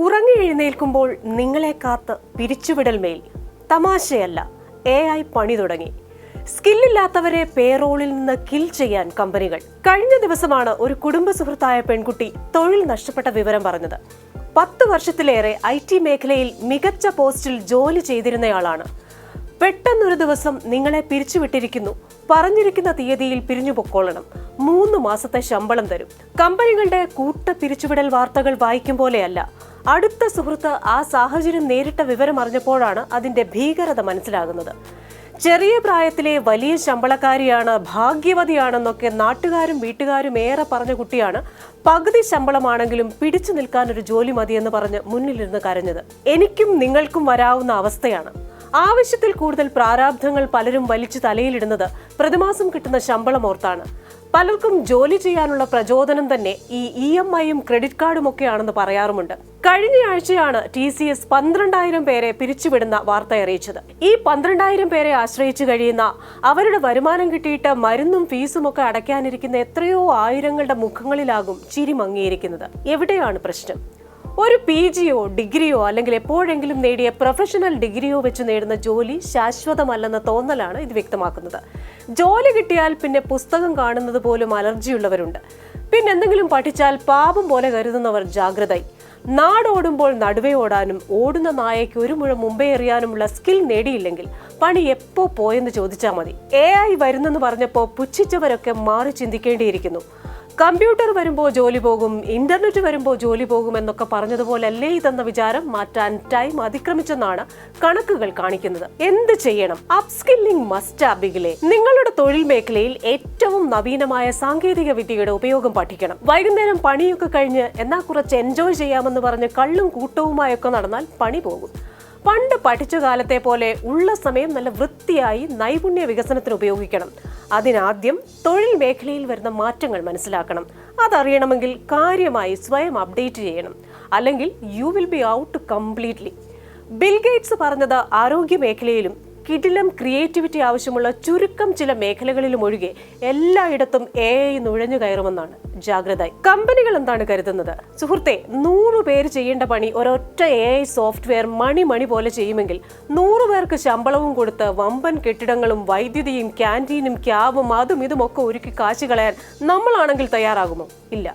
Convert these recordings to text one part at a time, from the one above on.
ഉറങ്ങി എഴുന്നേൽക്കുമ്പോൾ നിങ്ങളെ കാത്ത് പിരിച്ചുവിടൽ മെയിൽ. തമാശയല്ല, AI പണി തുടങ്ങി. സ്കില്ലില്ലാത്തവരെ പേറോളിൽ നിന്ന് കിൽ ചെയ്യാൻ കമ്പനികൾ. കഴിഞ്ഞ ദിവസമാണ് ഒരു കുടുംബ സുഹൃത്തായ പെൺകുട്ടി തൊഴിൽ നഷ്ടപ്പെട്ട വിവരം പറഞ്ഞത്. 10 വർഷത്തിലേറെ IT മേഖലയിൽ മികച്ച പോസ്റ്റിൽ ജോലി ചെയ്തിരുന്നയാളാണ്. പെട്ടെന്നൊരു ദിവസം നിങ്ങളെ പിരിച്ചുവിട്ടിരിക്കുന്നു, പറഞ്ഞിരിക്കുന്ന തീയതിയിൽ പിരിഞ്ഞു പൊക്കോളണം, 3 മാസത്തെ ശമ്പളം തരും. കമ്പനികളുടെ കൂട്ട പിരിച്ചുവിടൽ വാർത്തകൾ വായിക്കും പോലെയല്ല. അടുത്ത സുഹൃത്ത് ആ സാഹചര്യം നേരിട്ട വിവരം അറിഞ്ഞപ്പോഴാണ് അതിന്റെ ഭീകരത മനസ്സിലാകുന്നത്. ചെറിയ പ്രായത്തിലെ വലിയ ശമ്പളക്കാരിയാണ്, ഭാഗ്യവതിയാണെന്നൊക്കെ നാട്ടുകാരും വീട്ടുകാരും ഏറെ പറഞ്ഞ കുട്ടിയാണ് പകുതി ശമ്പളമാണെങ്കിലും പിടിച്ചു നിൽക്കാൻ ഒരു ജോലി മതിയെന്ന് പറഞ്ഞ് മുന്നിലിരുന്ന് കരഞ്ഞത്. എനിക്കും നിങ്ങൾക്കും വരാവുന്ന അവസ്ഥയാണ്. ആവശ്യത്തിൽ കൂടുതൽ പ്രാരാബ്ധങ്ങൾ പലരും വലിച്ചു തലയിലിടുന്നത് പ്രതിമാസം കിട്ടുന്ന ശമ്പളം ഓർത്താണ്. പലർക്കും ജോലി ചെയ്യാനുള്ള പ്രചോദനം തന്നെ ഈ EMI-യും ക്രെഡിറ്റ് കാർഡും ഒക്കെയാണെന്ന് പറയാറുമുണ്ട്. കഴിഞ്ഞ ആഴ്ചയാണ് TCS 12,000 പേരെ പിരിച്ചുവിടുന്ന വാർത്ത അറിയിച്ചത്. ഈ 12,000 പേരെ ആശ്രയിച്ചു കഴിയുന്ന, അവരുടെ വരുമാനം കിട്ടിയിട്ട് മരുന്നും ഫീസും ഒക്കെ അടയ്ക്കാനിരിക്കുന്ന എത്രയോ ആയിരങ്ങളുടെ മുഖങ്ങളിലാകും ചിരി മങ്ങിയിരിക്കുന്നത്. എവിടെയാണ് പ്രശ്നം? ഒരു PGയോ ഡിഗ്രിയോ അല്ലെങ്കിൽ എപ്പോഴെങ്കിലും നേടിയ പ്രൊഫഷണൽ ഡിഗ്രിയോ വെച്ച് നേടുന്ന ജോലി ശാശ്വതമല്ലെന്ന തോന്നലാണ് ഇത് വ്യക്തമാക്കുന്നത്. ജോലി കിട്ടിയാൽ പിന്നെ പുസ്തകം കാണുന്നത് പോലും അലർജിയുള്ളവരുണ്ട്. പിന്നെ എന്തെങ്കിലും പഠിച്ചാൽ പാപം പോലെ കരുതുന്നവർ ജാഗ്രതയായി. നാടോടുമ്പോൾ നടുവേ ഓടാനും ഓടുന്ന നായയ്ക്ക് ഒരു മുഴം മുമ്പേ എറിയാനുമുള്ള സ്കിൽ നേടിയില്ലെങ്കിൽ പണി എപ്പോ പോയെന്ന് ചോദിച്ചാൽ മതി. AI വരുന്നെന്ന് പറഞ്ഞപ്പോൾ പുച്ഛിച്ചവരൊക്കെ മാറി ചിന്തിക്കേണ്ടിയിരിക്കുന്നു. കമ്പ്യൂട്ടർ വരുമ്പോൾ ജോലി പോകും, ഇന്റർനെറ്റ് വരുമ്പോൾ ജോലി പോകും എന്നൊക്കെ പറഞ്ഞതുപോലല്ലേ ഇതെന്ന വിചാരം മാറ്റാൻ ടൈം അതിക്രമിച്ചെന്നാണ് കണക്കുകൾ കാണിക്കുന്നത്. എന്ത് ചെയ്യണം? അപ്സ്കില്ലിംഗ് മസ്റ്റ് ആബിഗിലെ. നിങ്ങളുടെ തൊഴിൽ മേഖലയിൽ ഏറ്റവും നവീനമായ സാങ്കേതിക വിദ്യയുടെ ഉപയോഗം പഠിക്കണം. വൈകുന്നേരം പണിയൊക്കെ കഴിഞ്ഞ് എന്നാൽ കുറച്ച് എൻജോയ് ചെയ്യാമെന്ന് പറഞ്ഞ് കള്ളും കൂട്ടവുമായൊക്കെ നടന്നാൽ പണി പോകും. പണ്ട് പഠിച്ച കാലത്തെ പോലെ ഉള്ള സമയം നല്ല വൃത്തിയായി നൈപുണ്യ വികസനത്തിന് ഉപയോഗിക്കണം. അതിനാദ്യം തൊഴിൽ മേഖലയിൽ വരുന്ന മാറ്റങ്ങൾ മനസ്സിലാക്കണം. അതറിയണമെങ്കിൽ കാര്യമായി സ്വയം അപ്ഡേറ്റ് ചെയ്യണം, അല്ലെങ്കിൽ you will be out completely. Bill Gates പറഞ്ഞത് ആരോഗ്യ മേഖലയിലും കിടിലം ക്രിയേറ്റിവിറ്റി ആവശ്യമുള്ള ചുരുക്കം ചില മേഖലകളിലും ഒഴികെ എല്ലായിടത്തും AI നുഴഞ്ഞു കയറുമെന്നാണ്. ജാഗ്രത. കമ്പനികൾ എന്താണ് കരുതുന്നത്? സുഹൃത്തെ, 100 പേര് ചെയ്യേണ്ട പണി ഒരൊറ്റ AI സോഫ്റ്റ്വെയർ മണി പോലെ ചെയ്യുമെങ്കിൽ 100 പേർക്ക് ശമ്പളവും കൊടുത്ത് വമ്പൻ കെട്ടിടങ്ങളും വൈദ്യുതിയും ക്യാൻറ്റീനും ക്യാബും അതും ഇതുമൊക്കെ ഒരുക്കി കാശ് കളയാൻ നമ്മളാണെങ്കിൽ തയ്യാറാകുമോ? ഇല്ല.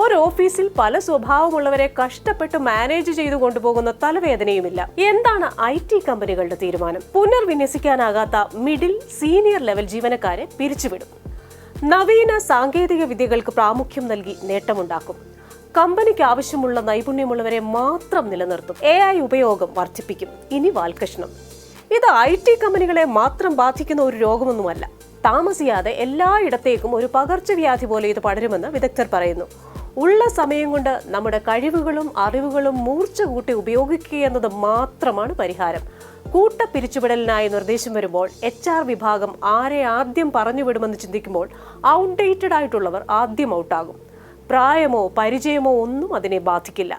ഒരു ഓഫീസിൽ പല സ്വഭാവമുള്ളവരെ കഷ്ടപ്പെട്ട് മാനേജ് ചെയ്തു കൊണ്ടുപോകുന്ന തലവേദനയുമില്ല. എന്താണ് IT കമ്പനികളുടെ തീരുമാനം? പുനർവിന്യസിക്കാനാകാത്ത മിഡിൽ സീനിയർ ലെവൽ ജീവനക്കാരെ പിരിച്ചുവിടും. നവീന സാങ്കേതിക വിദ്യകൾക്ക് പ്രാമുഖ്യം നൽകി നേട്ടമുണ്ടാക്കും. കമ്പനിക്ക് ആവശ്യമുള്ള നൈപുണ്യമുള്ളവരെ മാത്രം നിലനിർത്തും. AI ഉപയോഗം വർദ്ധിപ്പിക്കും. ഇനി വാൽകഷ്ണം. ഇത് IT കമ്പനികളെ മാത്രം ബാധിക്കുന്ന ഒരു രോഗമൊന്നുമല്ല. താമസിയാതെ എല്ലായിടത്തേക്കും ഒരു പകർച്ചവ്യാധി പോലെ ഇത് പടരുമെന്ന് വിദഗ്ധർ പറയുന്നു. ഉള്ള സമയം കൊണ്ട് നമ്മുടെ കഴിവുകളും അറിവുകളും മൂർച്ച കൂട്ടി ഉപയോഗിക്കുക എന്നത് മാത്രമാണ് പരിഹാരം. കൂട്ട പിരിച്ചുവിടലിനായി നിർദ്ദേശം വരുമ്പോൾ HR വിഭാഗം ആരെ ആദ്യം പറഞ്ഞുവിടുമെന്ന് ചിന്തിക്കുമ്പോൾ ഔട്ട്ഡേറ്റഡ് ആയിട്ടുള്ളവർ ആദ്യം ഔട്ടാകും. പ്രായമോ പരിചയമോ ഒന്നും അതിനെ ബാധിക്കില്ല.